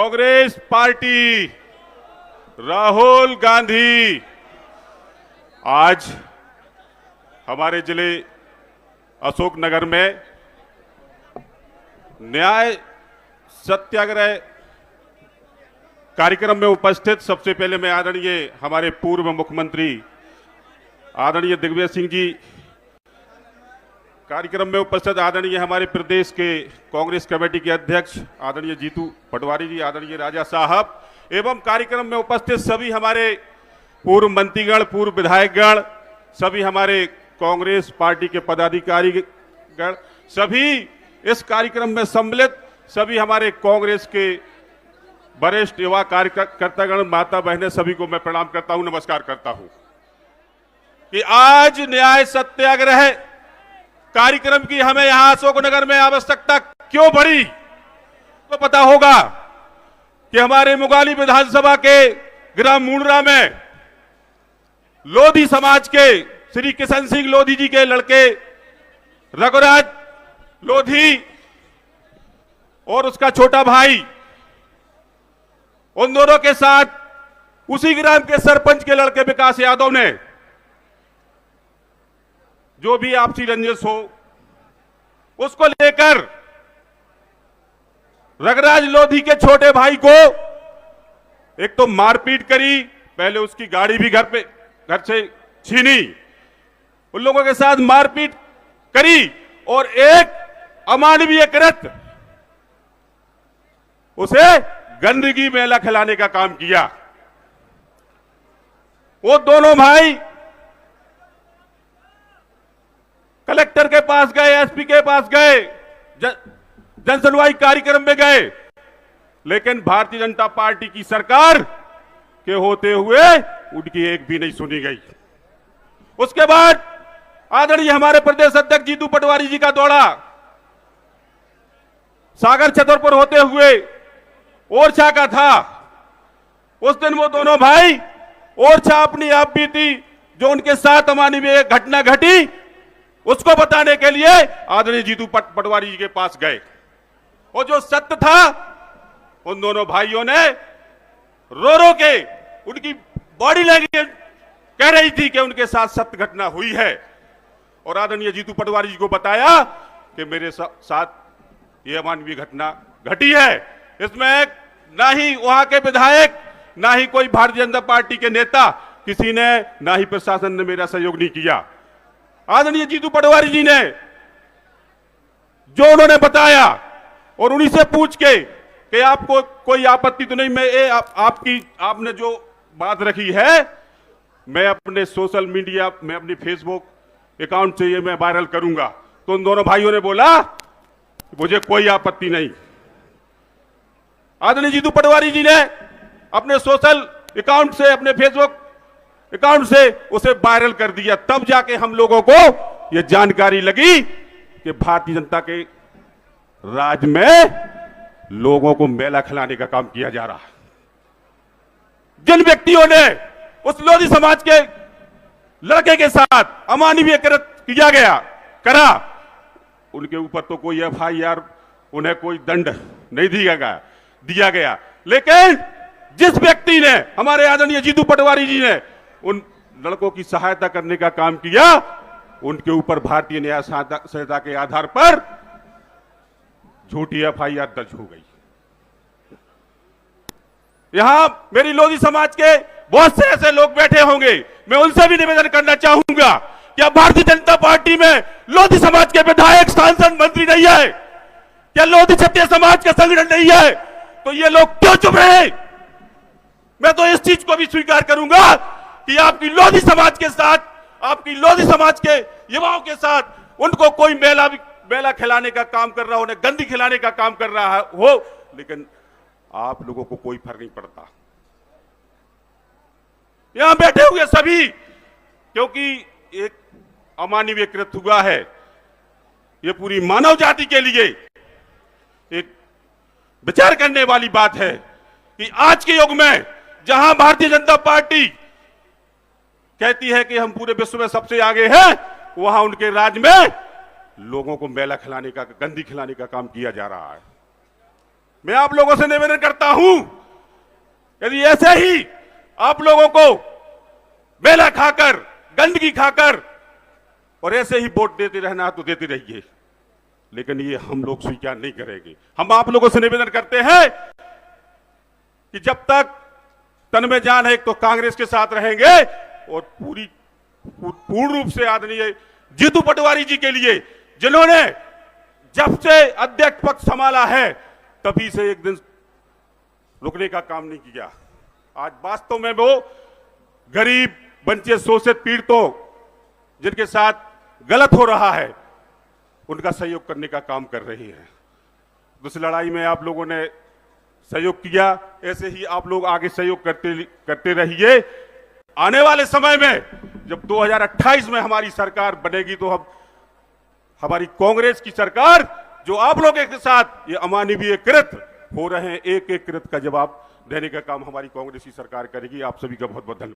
Congress party, Rahul Gandhi आज हमारे जिले अशोकनगर में न्याय सत्याग्रह कार्यक्रम में उपस्थित। सबसे पहले मैं आदरणीय हमारे पूर्व मुख्यमंत्री आदरणीय दिग्विजय सिंह जी, कार्यक्रम में उपस्थित आदरणीय हमारे प्रदेश के कांग्रेस कमेटी के अध्यक्ष आदरणीय जीतू पटवारी जी, आदरणीय राजा साहब एवं कार्यक्रम में उपस्थित सभी हमारे पूर्व मंत्रीगण, पूर्व विधायकगण, सभी हमारे कांग्रेस पार्टी के पदाधिकारीगण, सभी इस कार्यक्रम में सम्मिलित सभी हमारे कांग्रेस के वरिष्ठ युवा कार्यकर्तागण, माता बहनें, सभी को मैं प्रणाम करता हूं, नमस्कार करता हूं कि आज न्याय सत्याग्रह कार्यक्रम की हमें यहां अशोकनगर में आवश्यकता क्यों पड़ी। तो पता होगा कि हमारे मुगाली विधानसभा के ग्राम मुंडरा में लोधी समाज के श्री किशन सिंह लोधी जी के लड़के रघुराज लोधी और उसका छोटा भाई, उन दोनों के साथ उसी ग्राम के सरपंच के लड़के विकास यादव ने जो भी आपसी रंजिश हो उसको लेकर रघुराज लोधी के छोटे भाई को एक तो मारपीट करी, पहले उसकी गाड़ी भी घर से छीनी, उन लोगों के साथ मारपीट करी और एक अमानवीय कृत्य उसे गंदगी मेला खिलाने का काम किया। वो दोनों भाई कलेक्टर के पास गए, एसपी के पास गए, जनसुनवाई कार्यक्रम में गए, लेकिन भारतीय जनता पार्टी की सरकार के होते हुए उनकी एक भी नहीं सुनी गई। उसके बाद आदरणीय हमारे प्रदेश अध्यक्ष जीतू पटवारी जी का दौरा सागर छतरपुर होते हुए ओरछा का था। उस दिन वो दोनों भाई ओरछा अपनी आप बीती जो उनके साथ अमानवीय घटना घटी उसको बताने के लिए आदरणीय जीतू पटवारी जी के पास गए और जो सत्य था उन दोनों भाइयों ने रो रो के, उनकी बॉडी लैंग्वेज कह रही थी कि उनके साथ सत्य घटना हुई है और आदरणीय जीतू पटवारी जी को बताया कि मेरे साथ ये अमानवीय घटना घटी है। इसमें ना ही वहां के विधायक, ना ही कोई भारतीय जनता पार्टी के नेता, किसी ने, ना ही प्रशासन ने मेरा सहयोग नहीं किया। आदरणीय जीतू पटवारी जी ने जो उन्होंने बताया और उन्हीं से पूछ के कि आपको कोई आपत्ति तो नहीं, मैं आपने जो बात रखी है मैं अपने सोशल मीडिया में, अपनी फेसबुक अकाउंट से ये मैं वायरल करूंगा। तो उन दोनों भाइयों ने बोला मुझे कोई आपत्ति नहीं। आदरणीय जीतू पटवारी जी ने अपने सोशल अकाउंट से, अपने फेसबुक अकाउंट से उसे वायरल कर दिया। तब जाके हम लोगों को यह जानकारी लगी कि भारतीय जनता के राज में लोगों को मेला खिलाने का काम किया जा रहा है। जिन व्यक्तियों ने उस लोधी समाज के लड़के के साथ अमानवीय कृत्य किया करा, उनके ऊपर तो कोई FIR, उन्हें कोई दंड नहीं दिया गया। लेकिन जिस व्यक्ति ने, हमारे आदरणीय जीतू पटवारी जी ने उन लड़कों की सहायता करने का काम किया, उनके ऊपर भारतीय न्याय संहिता के आधार पर झूठी FIR दर्ज हो गई। यहां मेरी लोधी समाज के बहुत से ऐसे लोग बैठे होंगे, मैं उनसे भी निवेदन करना चाहूंगा कि अब भारतीय जनता पार्टी में लोधी समाज के विधायक, सांसद, मंत्री नहीं है, क्या लोधी क्षत्रिय समाज का संगठन नहीं है, तो ये लोग क्यों चुप रहे? मैं तो इस चीज को भी स्वीकार करूंगा कि आपकी लोधी समाज के साथ, आपकी लोधी समाज के युवाओं के साथ उनको कोई मेला खिलाने का काम कर रहा हो, उन्हें गंदी खिलाने का काम कर रहा हो, लेकिन आप लोगों को कोई फर्क नहीं पड़ता। यहां बैठे हुए सभी, क्योंकि एक अमानवीय कृत्य हुआ है, ये पूरी मानव जाति के लिए एक विचार करने वाली बात है कि आज के युग में जहां भारतीय जनता पार्टी कहती है कि हम पूरे विश्व में सबसे आगे हैं, वहां उनके राज में लोगों को मेला खिलाने का, गंदी खिलाने का काम किया जा रहा है। मैं आप लोगों से निवेदन करता हूं, यदि ऐसे ही आप लोगों को बेला खाकर, गंदगी खाकर और ऐसे ही वोट देते रहना तो देते रहिए, लेकिन ये हम लोग स्वीकार नहीं करेंगे। हम आप लोगों से निवेदन करते हैं कि जब तक तन में जान है तो कांग्रेस के साथ रहेंगे और पूर्ण रूप से आदरणीय जीतू पटवारी जी के लिए, जिन्होंने जब से अध्यक्ष पद संभाला है तभी से एक दिन रुकने का काम नहीं किया। आज वास्तव में वो गरीब, वंचित, शोषित, पीड़ितों जिनके साथ गलत हो रहा है उनका सहयोग करने का काम कर रही है। उस लड़ाई में आप लोगों ने सहयोग किया, ऐसे ही आप लोग आगे सहयोग करते रहिए। आने वाले समय में जब 2028 में हमारी सरकार बनेगी तो हम हमारी कांग्रेस की सरकार जो आप लोगों के साथ ये अमानवीय कृत हो रहे हैं, एक एक कृत का जवाब देने का काम हमारी कांग्रेस की सरकार करेगी। आप सभी का बहुत बहुत धन्यवाद।